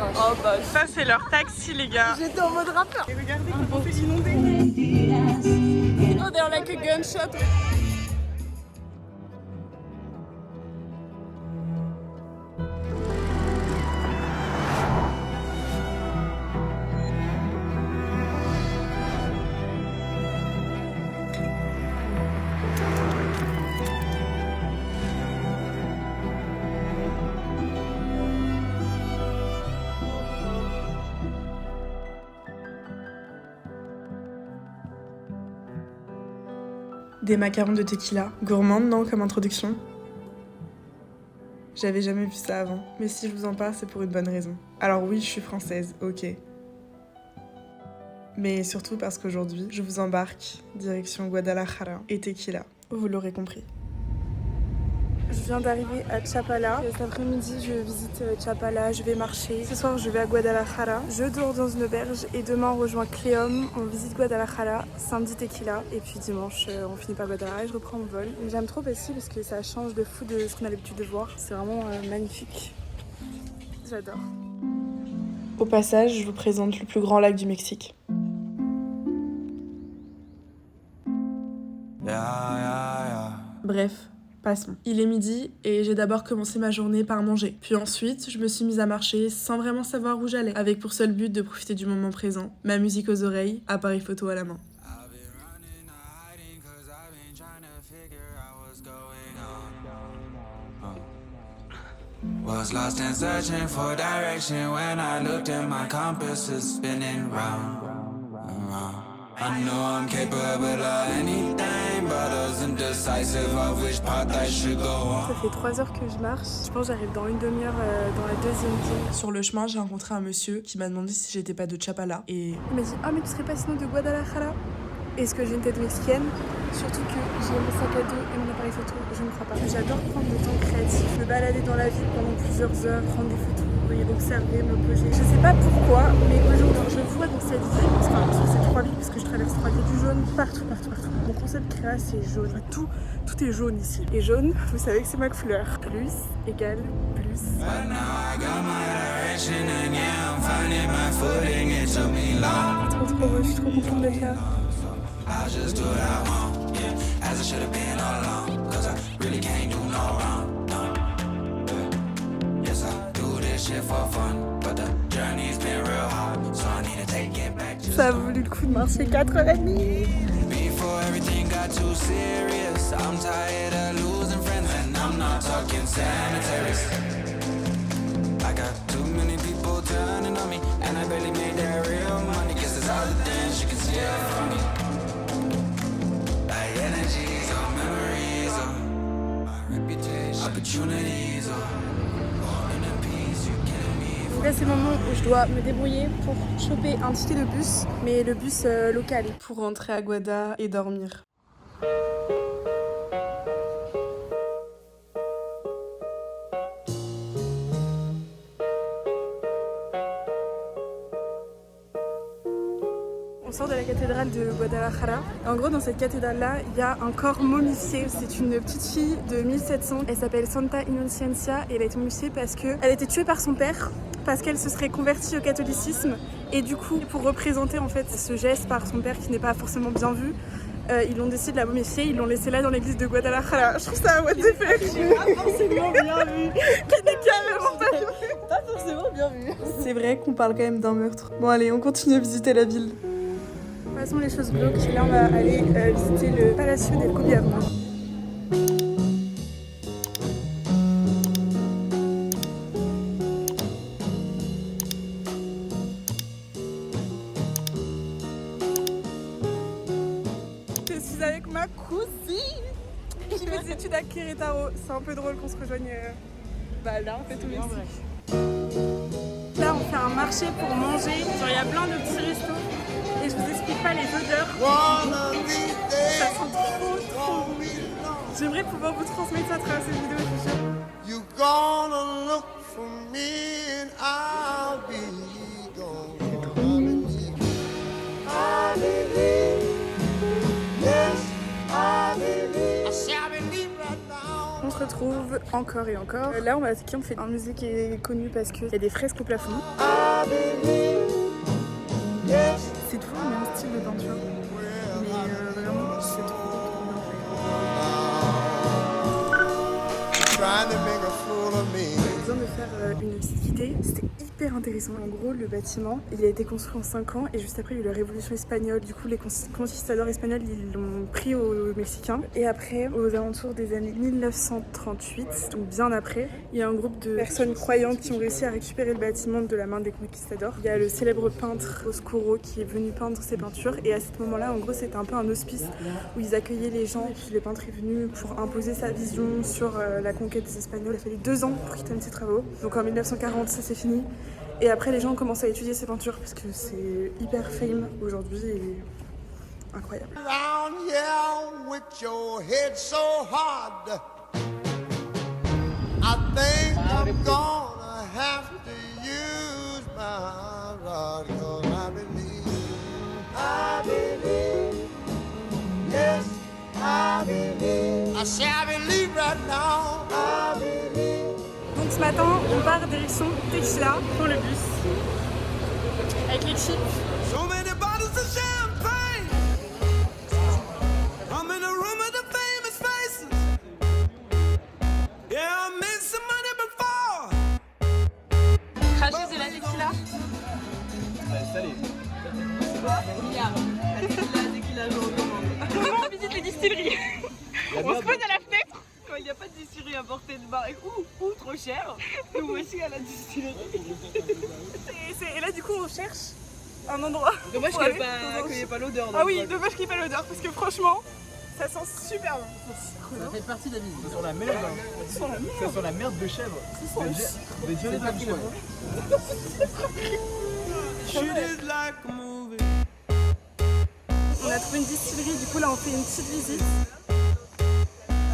Oh bah, Ça, c'est leur taxi, les gars. j'étais en mode rappeur. Et regardez comment c'est inondé. Oh, they're like a gunshot. Des macarons de tequila. Gourmande, non, comme introduction? J'avais jamais vu ça avant. Mais si je vous en parle, c'est pour une bonne raison. Alors oui, je suis française, ok. Mais surtout parce qu'aujourd'hui, je vous embarque direction Guadalajara et tequila. Vous l'aurez compris. Je viens d'arriver à Chapala. Cet après-midi, je visite Chapala, je vais marcher. Ce soir, je vais à Guadalajara. Je dors dans une auberge et demain, on rejoint Cléum. On visite Guadalajara, samedi tequila. Et puis dimanche, on finit par Guadalajara et je reprends mon vol. J'aime trop ici parce que ça change de fou de ce qu'on a l'habitude de voir. C'est vraiment magnifique. J'adore. Au passage, je vous présente le plus grand lac du Mexique. Bref. Passons. Il est midi et j'ai d'abord commencé ma journée par manger. Puis ensuite, je me suis mise à marcher sans vraiment savoir où j'allais, avec pour seul but de profiter du moment présent, ma musique aux oreilles, appareil photo à la main. Was lost and searching for direction when I looked at my compass is spinning round and round. I know I'm capable of anything, but wasn't decisive of which path I should go on. Ça fait 3 heures que je marche. Je pense que j'arrive dans une demi-heure dans la deuxième ville. Sur le chemin, j'ai rencontré un monsieur qui m'a demandé si j'étais pas de Chapala. Et il m'a dit « Ah, mais tu serais pas sinon de Guadalajara ?» Est-ce que j'ai une tête mexicaine? Surtout que j'ai mon sac à dos et mon appareil photo, je ne crois pas. J'adore prendre le temps créatif, me balader dans la ville pendant plusieurs heures, prendre des photos et observer, me poser. Je sais pas pourquoi, mais aujourd'hui je vois dans cette ville, enfin sur ces 3 villes, parce que je traverse 3 villes, du jaune partout. Mon concept créa c'est jaune. Tout est jaune ici. Et jaune, vous savez que c'est ma couleur. Plus égale plus. Trop beau, je suis trop contente d'être là. I just do what I want, yeah, as I should have been all along, cause I really can't do no wrong, no, yeah. Yes, I do this shit for fun, but the journey's been real hard, so I need to take it back to Ça a voulu le coup de marcher 4h30. Before everything got too serious, I'm tired of losing friends, and I'm not talking cemeteries. I got too many people turning on me, and I barely made that real money, guess it's all the things you can see from me. Energies or memories or my reputation, opportunities or in a piece you killing me. Donc là c'est le moment où je dois me débrouiller pour choper un ticket de bus, mais le bus local, pour rentrer à Guada et dormir. On sort de la cathédrale de Guadalajara. En gros, dans cette cathédrale-là, il y a un corps momifié. C'est une petite fille de 1700. Elle s'appelle Santa Inocencia et elle a été momifiée parce qu'elle a été tuée par son père, parce qu'elle se serait convertie au catholicisme. Et du coup, pour représenter en fait ce geste par son père qui n'est pas forcément bien vu, ils ont décidé de la momifier. Ils l'ont laissée là dans l'église de Guadalajara. Je trouve ça what the fuck. Pas forcément bien vu. Qui n'est carrément pas vu. Pas forcément bien vu. C'est vrai qu'on parle quand même d'un meurtre. Bon allez, on continue à visiter la ville. Passons les choses glauques et là on va aller visiter le Palacio del Gobierno. Je suis avec ma cousine qui fait des études à Querétaro. C'est un peu drôle qu'on se rejoigne là en fait au Mexique. Là on fait un marché pour manger, genre il y a plein de petits restos. Et je vous explique pas les odeurs. Ça sent trop bon. J'aimerais pouvoir vous transmettre ça à travers cette vidéo, je suis sûre. You gonna look for me and I'll be gone. I believe, yes, I believe. I say I believe right now. On se retrouve retrouve encore et encore. Là on va attaquer, on fait un musée qui est connu parce qu'il y a des fresques au plafond. C'est toujours le même style de peinture, mais vraiment c'est trop bien fait. Trying to make a fool of me. J'ai besoin de faire une petite idée, c'était hyper intéressant. En gros, le bâtiment, il a été construit en 5 ans et juste après, il y a eu la révolution espagnole. Du coup, les conquistadors espagnols, ils l'ont pris aux Mexicains. Et après, aux alentours des années 1938, donc bien après, il y a un groupe de personnes croyantes qui ont réussi à récupérer le bâtiment de la main des conquistadors. Il y a le célèbre peintre Oscuro qui est venu peindre ses peintures. Et à ce moment-là, en gros, c'était un peu un hospice où ils accueillaient les gens. Et puis le peintre est venu pour imposer sa vision sur la conquête des Espagnols. Il a fallu 2 ans pour qu'il termine ses travaux. Donc en 1940, ça c'est fini. Et après, les gens commencent à étudier ses peintures parce que c'est hyper fame aujourd'hui et incroyable. Around here with your head so hard, I think I'm gonna have to use my rod, 'cause I believe, yes, I believe, I say I believe right now, I believe. Donc ce matin, on part direction Tequila pour le bus avec l'équipe. So many bottles of champagne. I'm in a room with the famous faces. Yeah, I made some money before. Cracher de la tequila. Tequila, je recommande. Comment on visite les distilleries? On se pose à la fenêtre. Quand il n'y a pas de distillerie à portée de bar ou trop cher, nous voici à la distillerie. Et là, du coup, on cherche un endroit. Dommage pour qu'il aller n'y ait pas l'odeur. Ah oui, dommage qu'il n'y ait pas l'odeur parce que franchement, ça sent super bon. Ça fait partie de la vie. C'est sur la merde. C'est sur la merde de chèvre. C'est pas de chèvre. Shoot it like a movie. On a trouvé une distillerie, du coup là on fait une petite visite.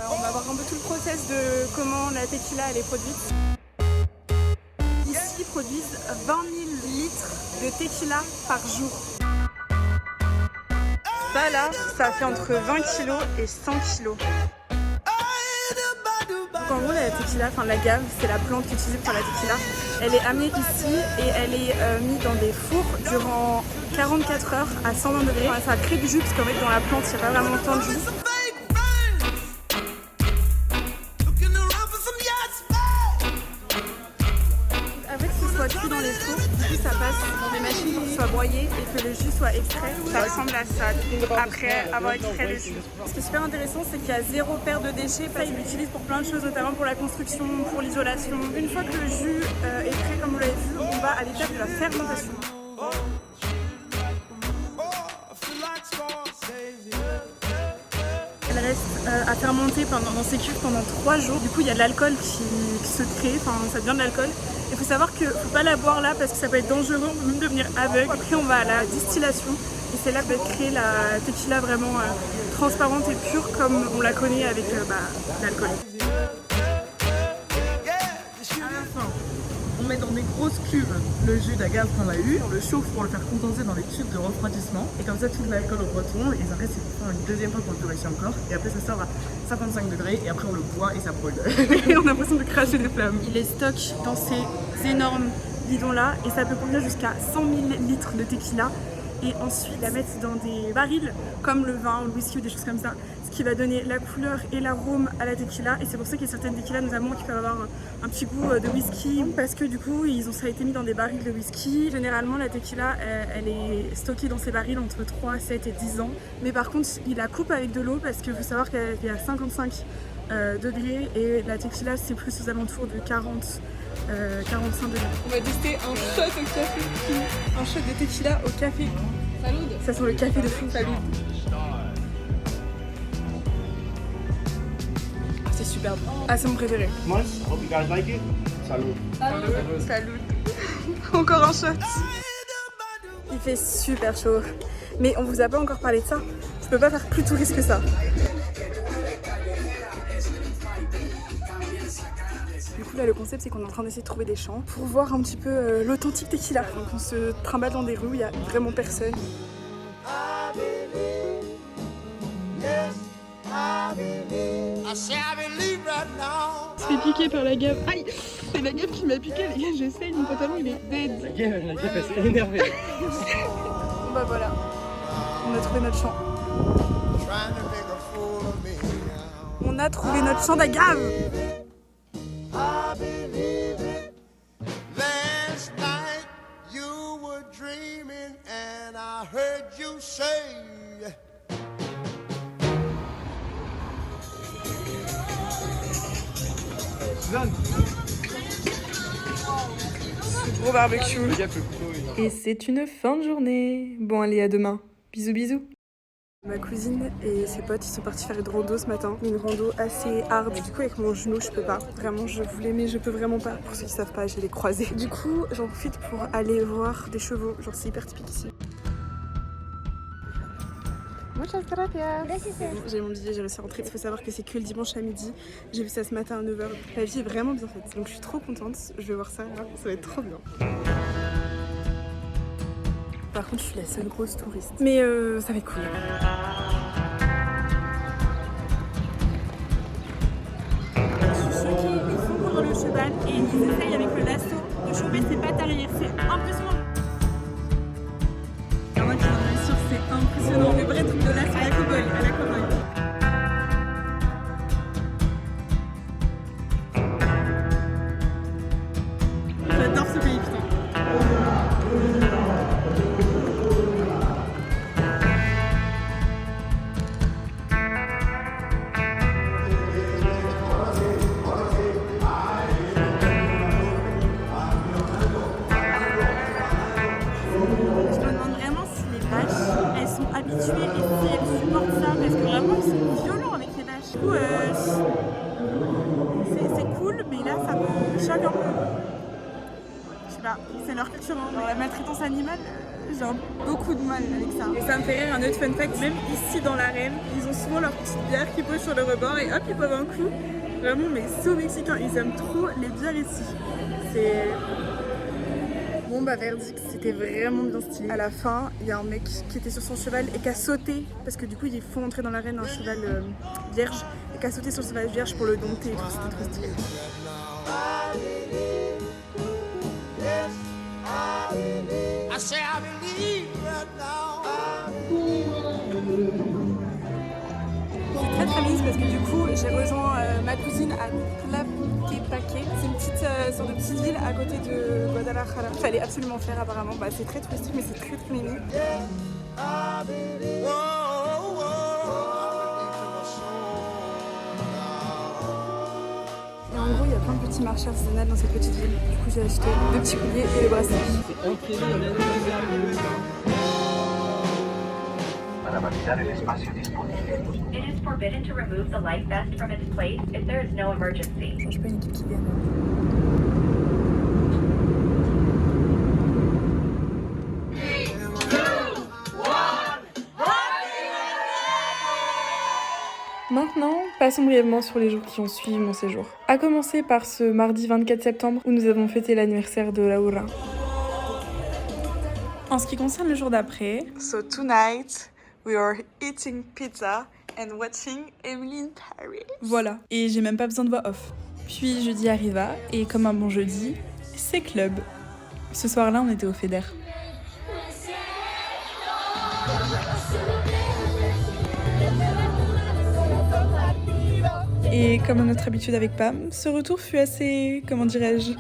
On va voir un peu tout le process de comment la tequila elle est produite. Ici ils produisent 20 000 litres de tequila par jour. Ça là, ça fait entre 20 kg et 100 kg. Donc en gros la tequila, enfin la gave, c'est la plante qui est utilisée pour la tequila. Elle est amenée ici et elle est mise dans des fours durant 44 heures à 120 degrés. Enfin, ça crée du jus parce qu'en fait dans la plante il n'y a pas vraiment tant de jus. Après qu'il soit cuit dans les fours, du coup ça passe dans des machines pour qu'il soit broyé et que le jus soit extrait. Ça ressemble à ça après avoir extrait le jus. Ce qui est super intéressant, c'est qu'il y a 0 perte de déchets. Ça, ils l'utilisent pour plein de choses, notamment pour la construction, pour l'isolation. Une fois que le jus est prêt, comme vous l'avez vu, on va à l'étape de la fermentation. Elle reste à fermenter dans ces cuves pendant 3 jours. Du coup, il y a de l'alcool qui se crée, enfin ça devient de l'alcool. Il faut savoir qu'il ne faut pas la boire là parce que ça peut être dangereux, on peut même devenir aveugle. Après, on va à la distillation et c'est là que va être créée la tequila vraiment transparente et pure comme on la connaît avec l'alcool. On met dans des grosses cuves le jus d'agave qu'on a eu, on le chauffe pour le faire condenser dans les tubes de refroidissement et comme ça tout l'alcool retourne et ça reste une deuxième fois pour le purifier encore et après ça sort à 55 degrés et après on le boit et ça brûle. Et on a l'impression de cracher des flammes. Il les stocke dans ces énormes bidons là et ça peut contenir jusqu'à 100 000 litres de tequila et ensuite la mettre dans des barils comme le vin ou le whisky ou des choses comme ça, ce qui va donner la couleur et l'arôme à la tequila et c'est pour ça qu'il y a certaines tequilas notamment qui peuvent avoir un petit goût de whisky parce que du coup ça a été mis dans des barils de whisky. Généralement la tequila elle est stockée dans ces barils entre 3, 7 et 10 ans mais par contre il la coupe avec de l'eau parce qu'il faut savoir qu'elle est à 55 degrés et la tequila c'est plus aux alentours de 40 45 degrés. On va tester un shot au café, un shot de tequila au café. Salud. Ça sent le café de fou. Salud. C'est super bon. Ah, c'est mon préféré. Hope you guys like it. Salut. Salud. Encore un shot. Il fait super chaud. Mais on vous a pas encore parlé de ça. Je peux pas faire plus touriste que ça. Du coup là le concept c'est qu'on est en train d'essayer de trouver des champs pour voir un petit peu l'authentique tequila. Donc on se trimballe dans des rues où il n'y a vraiment personne. I believe, yes, I believe. I say I believe right now. Je suis piqué par la gaffe. Aïe, c'est la gaffe qui m'a piqué, les gars, j'essaye, mon pantalon il est dead. La gaffe elle s'est énervée. Bon bah voilà, on a trouvé notre champ. Trying to make a fool of me. On a trouvé notre champ d'agave. I believe it. Last night you were dreaming and I heard you say. Suzanne. Gros barbecue. Le gaffe le couteau. Et c'est une fin de journée. Bon allez, à demain. Bisous bisous. Ma cousine et ses potes, ils sont partis faire une rando ce matin. Une rando assez hard. Du coup, avec mon genou, je peux pas. Vraiment, je voulais, mais je peux vraiment pas. Pour ceux qui savent pas, j'ai les croisés. Du coup, j'en profite pour aller voir des chevaux. Genre, c'est hyper typique ici. Muchas gracias. J'ai mon billet, j'ai réussi à rentrer. Il faut savoir que c'est que le dimanche à midi. J'ai vu ça ce matin à 9h. La vie est vraiment bien faite. Donc, je suis trop contente. Je vais voir ça là. Ça va être trop bien. Par contre, je suis la seule grosse touriste. Mais ça va être cool. Je suis choquée. Ils sont contre le cheval et ils essayent avec le lasso de choper ses pattes arrière. C'est impressionnant. Il y en a qui sont bien sûrs, c'est impressionnant. Le vrai truc de lasso à la cow-boy. J'adore ce pays, putain. Habitués et si elles supportent ça parce que vraiment ils sont violents avec les vaches. Du coup c'est cool mais là ça me choque un peu. Je sais pas, c'est leur culture. Hein. Genre, la maltraitance animale, j'ai beaucoup de mal avec ça. Et ça me fait rire un autre fun fact, même ici dans l'arène, ils ont souvent leur petite bière qui pose sur le rebord et hop ils boivent un coup. Vraiment mais c'est aux Mexicains, ils aiment trop les bières ici. C'est... Bon bah verdict, c'était vraiment bien stylé. À la fin, il y a un mec qui était sur son cheval et qui a sauté, parce que du coup il faut entrer dans l'arène un cheval vierge, et qui a sauté sur le cheval vierge pour le dompter et tout, c'était trop stylé. I say I believe right now. C'est très très mise parce que du coup j'ai rejoint ma cousine à Tlaquepaque. C'est une petite sorte de petite ville à côté de Guadalajara. Il fallait absolument faire apparemment. Bah, c'est très touristique mais c'est très très mignon. Et en gros il y a plein de petits marchés artisanaux dans cette petite ville. Du coup j'ai acheté 2 petits colliers et le bracelet. It is forbidden to remove the life vest from its place if there is no emergency. Je pas une équipe qui gagne. Maintenant, passons brièvement sur les jours qui ont suivi mon séjour. A commencer par ce mardi 24 septembre où nous avons fêté l'anniversaire de Laura. En ce qui concerne le jour d'après... So tonight, we are eating pizza and watching Emily in Paris. Voilà, et j'ai même pas besoin de voix off. Puis jeudi arriva, et comme un bon jeudi, c'est club. Ce soir-là, on était au Feder. Et comme à notre habitude avec Pam, ce retour fut assez, comment dirais-je,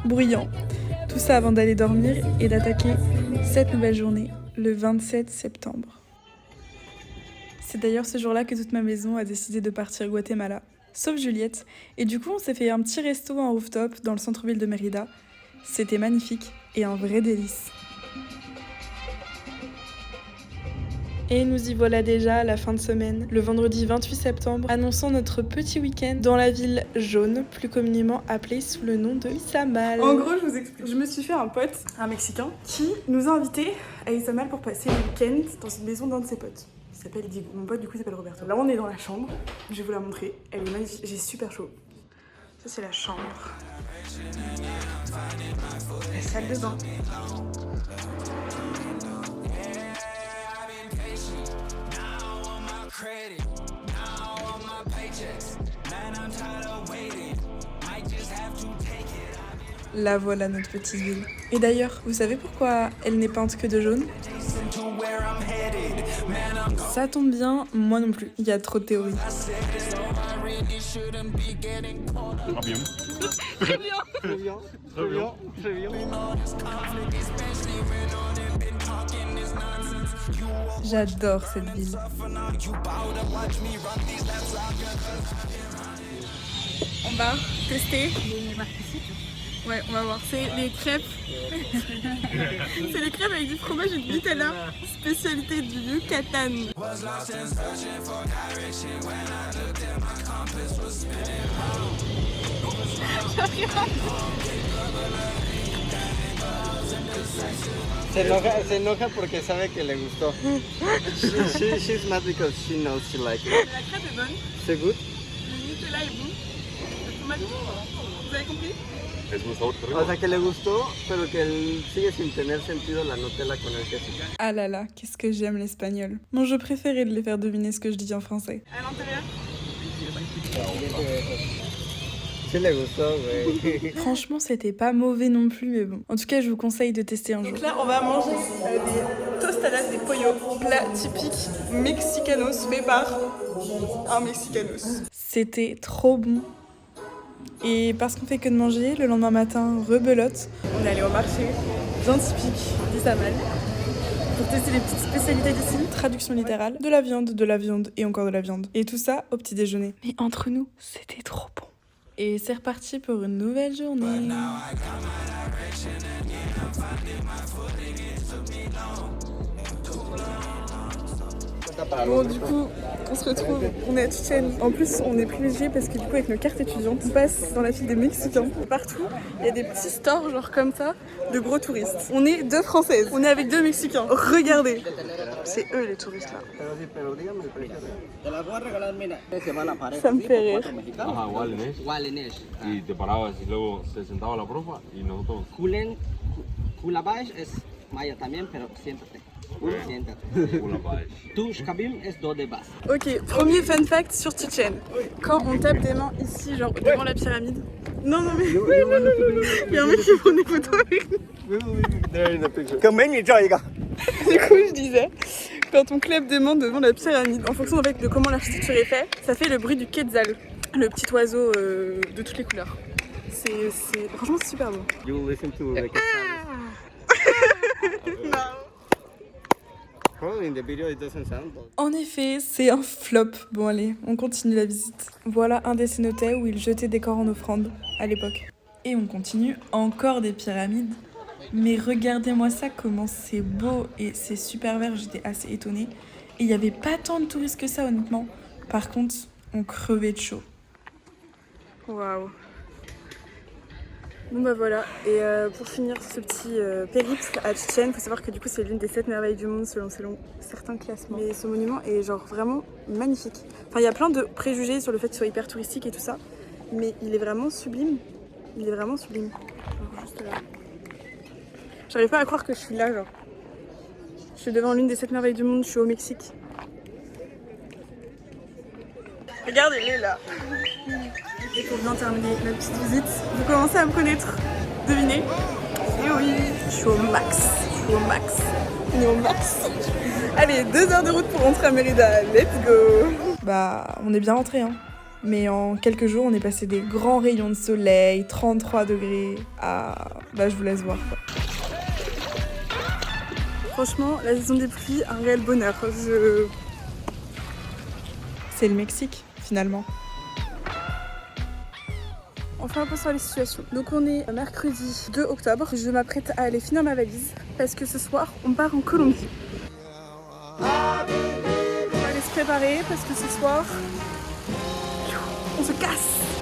bruyant. Tout ça avant d'aller dormir et d'attaquer cette nouvelle journée, le 27 septembre. C'est d'ailleurs ce jour-là que toute ma maison a décidé de partir au Guatemala, sauf Juliette. Et du coup, on s'est fait un petit resto en rooftop dans le centre-ville de Mérida. C'était magnifique et un vrai délice. Et nous y voilà déjà à la fin de semaine, le vendredi 28 septembre, annonçant notre petit week-end dans la ville jaune, plus communément appelée sous le nom de Izamal. En gros, je vous explique. Je me suis fait un pote, un Mexicain, qui nous a invités à Izamal pour passer le week-end dans une maison d'un de ses potes. Il s'appelle Diego. Mon pote, du coup, il s'appelle Roberto. Là, on est dans la chambre. Je vais vous la montrer. Elle est magnifique. J'ai super chaud. Ça, c'est la chambre. La salle de bain. Credit, now all my paychecks. La voilà notre petite ville. Et d'ailleurs, vous savez pourquoi elle n'est peinte que de jaune? Ça tombe bien, moi non plus. Il y a trop de théories. Très bien. Très bien. Très bien. Très bien. J'adore cette ville. On va tester. Ouais, on va voir. C'est les crêpes. C'est les crêpes avec du fromage et du Nutella. Spécialité du Yucatan. Se enoja porque sabe que le gustó. She's mad because she knows she likes it. La crêpe est bonne. C'est good? Le Nutella est bon. Le fromage, vous avez compris? O sea, que le gustó, pero que él sigue sin tener sentido la Nutella con el queso. Ah là là, qu'est-ce que j'aime l'espagnol. Mon jeu préféré de les faire deviner ce que je dis en français. À l'intérieur. Sí le gustó, güey. Franchement, c'était pas mauvais non plus, mais bon. En tout cas, je vous conseille de tester un jour. Donc là, on va manger des tostadas de pollo, plat typique mexicanos fait par un mexicanos. C'était trop bon. Et parce qu'on fait que de manger, le lendemain matin, rebelote. On est allé au marché, bien typique d'Izamal, pour tester les petites spécialités d'ici. Traduction littérale, de la viande et encore de la viande. Et tout ça au petit déjeuner. Mais entre nous, c'était trop bon. Et c'est reparti pour une nouvelle journée. Bon, du coup, on se retrouve, on est à Chichen. En plus, on est privilégiés parce que du coup, avec nos cartes étudiantes, on passe dans la file des Mexicains. Partout, il y a des petits stores, genre comme ça, de gros touristes. On est deux Françaises, on est avec deux Mexicains. Regardez, c'est eux les touristes là. Ça me fait rire. Ajá, Gualenes. Y te parabas y luego se sentaba la profa y nosotros... Culabash es maya también, pero siéntate. Siéntate. Tu shkabim es do de base. Ok, premier fun fact sur Chichen. Quand on tape des mains ici, genre devant la pyramide. Non, mais. Il y a un mec qui prend des photos avec nous. Du coup, je disais, quand on clappe des mains devant la pyramide, en fonction en fait, de comment l'architecture est faite, ça fait le bruit du quetzal, le petit oiseau de toutes les couleurs. Franchement, c'est super beau. You listen to the Probably in the video it doesn't sound. En effet, c'est un flop. Bon allez, on continue la visite. Voilà un des cénotais où ils jetaient des corps en offrande à l'époque. Et on continue, encore des pyramides. Mais regardez-moi ça, comment c'est beau et c'est super vert, j'étais assez étonnée. Et il n'y avait pas tant de touristes que ça honnêtement. Par contre, on crevait de chaud. Waouh. Bon bah voilà, et pour finir ce petit périple à Chichen, il faut savoir que du coup c'est l'une des 7 merveilles du monde selon certains classements. Mais ce monument est genre vraiment magnifique. Enfin il y a plein de préjugés sur le fait qu'il soit hyper touristique et tout ça, mais il est vraiment sublime. Il est vraiment sublime. Genre juste là. J'arrive pas à croire que je suis là genre. Je suis devant l'une des 7 merveilles du monde, je suis au Mexique. Regardez-les là. Et pour bien terminer ma petite visite, vous commencez à me connaître. Devinez? Et oui, je suis au max. On est au max. Allez, 2 heures de route pour rentrer à Mérida. Let's go. Bah, on est bien rentré hein. Mais en quelques jours, on est passé des grands rayons de soleil, 33 degrés, à... Bah, je vous laisse voir quoi. Franchement, la saison des pluies, un réel bonheur. C'est le Mexique, finalement. On fait un peu sur les situations. Donc on est mercredi 2 octobre. Je m'apprête à aller finir ma valise parce que ce soir, on part en Colombie. On va aller se préparer parce que ce soir, on se casse.